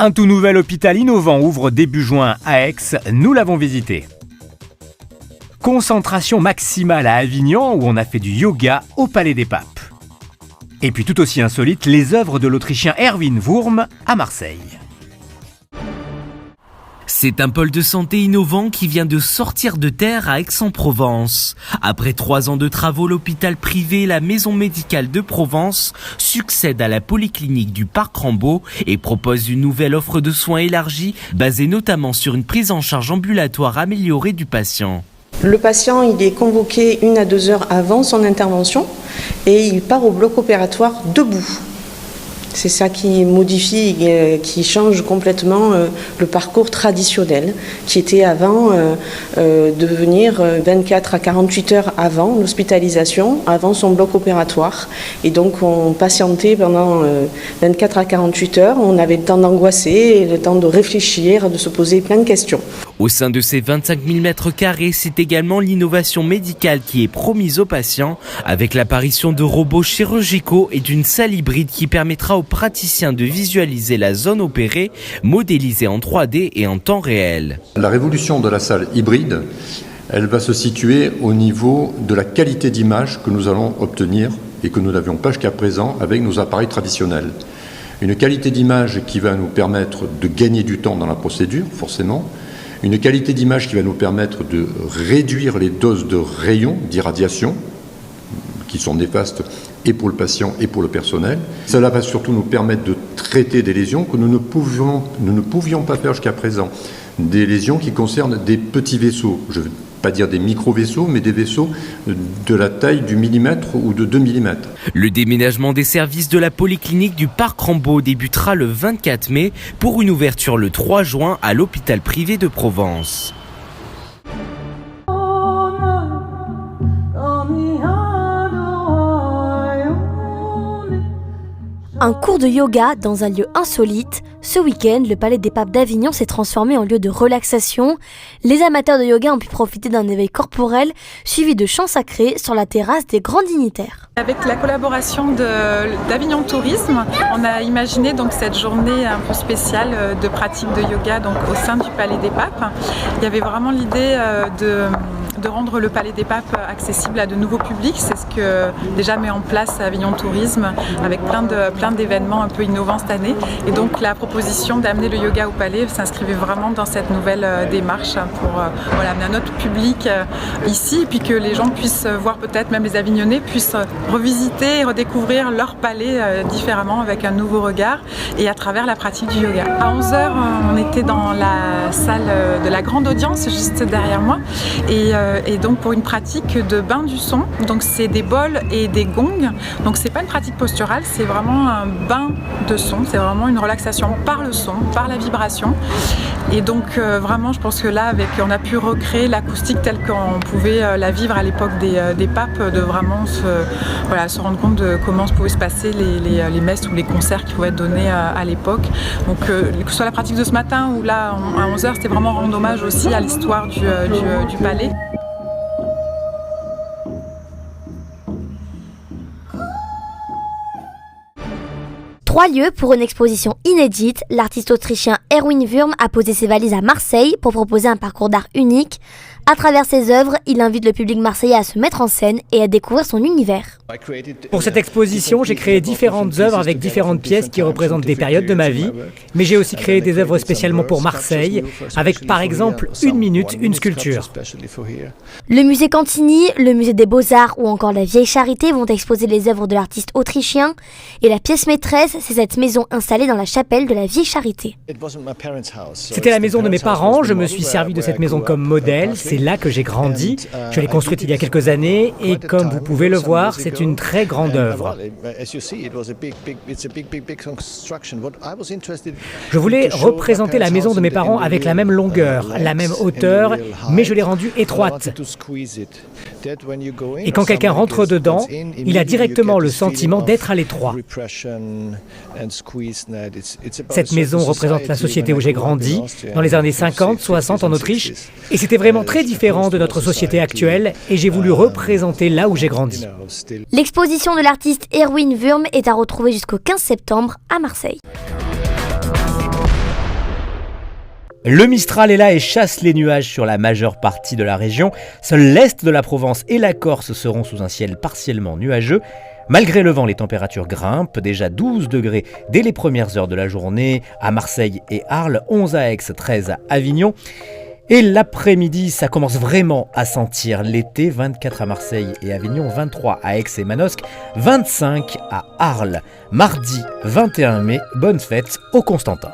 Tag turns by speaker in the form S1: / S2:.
S1: Un tout nouvel hôpital innovant ouvre début juin à Aix, nous l'avons visité. Concentration maximale à Avignon où on a fait du yoga au Palais des Papes. Et puis tout aussi insolite, les œuvres de l'Autrichien Erwin Wurm à Marseille.
S2: C'est un pôle de santé innovant qui vient de sortir de terre à Aix-en-Provence. Après 3 ans de travaux, l'hôpital privé La Maison Médicale de Provence succède à la polyclinique du Parc Rambaud et propose une nouvelle offre de soins élargie basée notamment sur une prise en charge ambulatoire améliorée du patient.
S3: Le patient il est convoqué 1 à 2 heures avant son intervention et il part au bloc opératoire debout. C'est ça qui modifie, qui change complètement le parcours traditionnel qui était avant de venir 24 à 48 heures avant l'hospitalisation, avant son bloc opératoire. Et donc on patientait pendant 24 à 48 heures, on avait le temps d'angoisser, le temps de réfléchir, de se poser plein de questions.
S2: Au sein de ces 25 000 m², c'est également l'innovation médicale qui est promise aux patients avec l'apparition de robots chirurgicaux et d'une salle hybride qui permettra aux praticiens de visualiser la zone opérée, modélisée en 3D et en temps réel.
S4: La révolution de la salle hybride, elle va se situer au niveau de la qualité d'image que nous allons obtenir et que nous n'avions pas jusqu'à présent avec nos appareils traditionnels. Une qualité d'image qui va nous permettre de gagner du temps dans la procédure, forcément. Une qualité d'image qui va nous permettre de réduire les doses de rayons d'irradiation qui sont néfastes et pour le patient et pour le personnel. Cela va surtout nous permettre de traiter des lésions que nous ne pouvions pas faire jusqu'à présent. Des lésions qui concernent des petits vaisseaux. Je ne veux pas dire des micro-vaisseaux, mais des vaisseaux de la taille du millimètre ou de 2 mm.
S2: Le déménagement des services de la polyclinique du Parc Rambaud débutera le 24 mai pour une ouverture le 3 juin à l'hôpital privé de Provence.
S5: Un cours de yoga dans un lieu insolite. Ce week-end, le Palais des Papes d'Avignon s'est transformé en lieu de relaxation. Les amateurs de yoga ont pu profiter d'un éveil corporel suivi de chants sacrés sur la terrasse des grands dignitaires.
S6: Avec la collaboration d'Avignon Tourisme, on a imaginé donc cette journée un peu spéciale de pratique de yoga donc au sein du Palais des Papes. Il y avait vraiment l'idée de rendre le Palais des Papes accessible à de nouveaux publics. C'est ce que déjà met en place Avignon Tourisme avec plein d'événements un peu innovants cette année. Et donc la proposition d'amener le yoga au Palais s'inscrivait vraiment dans cette nouvelle démarche pour amener un autre public ici et puis que les gens puissent voir, peut-être même les Avignonnais puissent revisiter et redécouvrir leur palais différemment avec un nouveau regard et à travers la pratique du yoga. À 11h, on était dans la salle de la grande audience juste derrière moi et donc pour une pratique de bain du son. Donc c'est des bols et des gongs. Donc c'est pas une pratique posturale, c'est vraiment un bain de son. C'est vraiment une relaxation par le son, par la vibration. Et donc vraiment, je pense que là, on a pu recréer l'acoustique telle qu'on pouvait la vivre à l'époque des papes, de vraiment se rendre compte de comment pouvaient se passer les messes ou les concerts qui pouvaient être donnés à l'époque. Donc que ce soit la pratique de ce matin ou là à 11h, c'était vraiment rendre hommage aussi à l'histoire du palais.
S5: Trois lieux pour une exposition inédite. L'artiste autrichien Erwin Wurm a posé ses valises à Marseille pour proposer un parcours d'art unique. À travers ses œuvres, il invite le public marseillais à se mettre en scène et à découvrir son univers.
S7: Pour cette exposition, j'ai créé différentes œuvres avec différentes pièces qui représentent des périodes de ma vie, mais j'ai aussi créé des œuvres spécialement pour Marseille, avec par exemple 1 minute, une sculpture.
S5: Le musée Cantini, le musée des Beaux-Arts ou encore la Vieille Charité vont exposer les œuvres de l'artiste autrichien. Et la pièce maîtresse, c'est cette maison installée dans la chapelle de la Vieille Charité.
S7: C'était la maison de mes parents, je me suis servi de cette maison comme modèle, c'est là que j'ai grandi. Je l'ai construite il y a quelques années et comme vous pouvez le voir, c'est une très grande œuvre. Je voulais représenter la maison de mes parents avec la même longueur, la même hauteur, mais je l'ai rendue étroite. Et quand quelqu'un rentre dedans, il a directement le sentiment d'être à l'étroit. Cette maison représente la société où j'ai grandi, dans les années 50, 60 en Autriche, et c'était vraiment très différent de notre société actuelle, et j'ai voulu représenter là où j'ai grandi.
S5: L'exposition de l'artiste Erwin Wurm est à retrouver jusqu'au 15 septembre à Marseille.
S1: Le Mistral est là et chasse les nuages sur la majeure partie de la région. Seul l'est de la Provence et la Corse seront sous un ciel partiellement nuageux. Malgré le vent, les températures grimpent, déjà 12 degrés dès les premières heures de la journée à Marseille et Arles, 11 à Aix, 13 à Avignon. Et l'après-midi, ça commence vraiment à sentir l'été, 24 à Marseille et Avignon, 23 à Aix et Manosque, 25 à Arles. Mardi 21 mai, bonne fête au Constantin.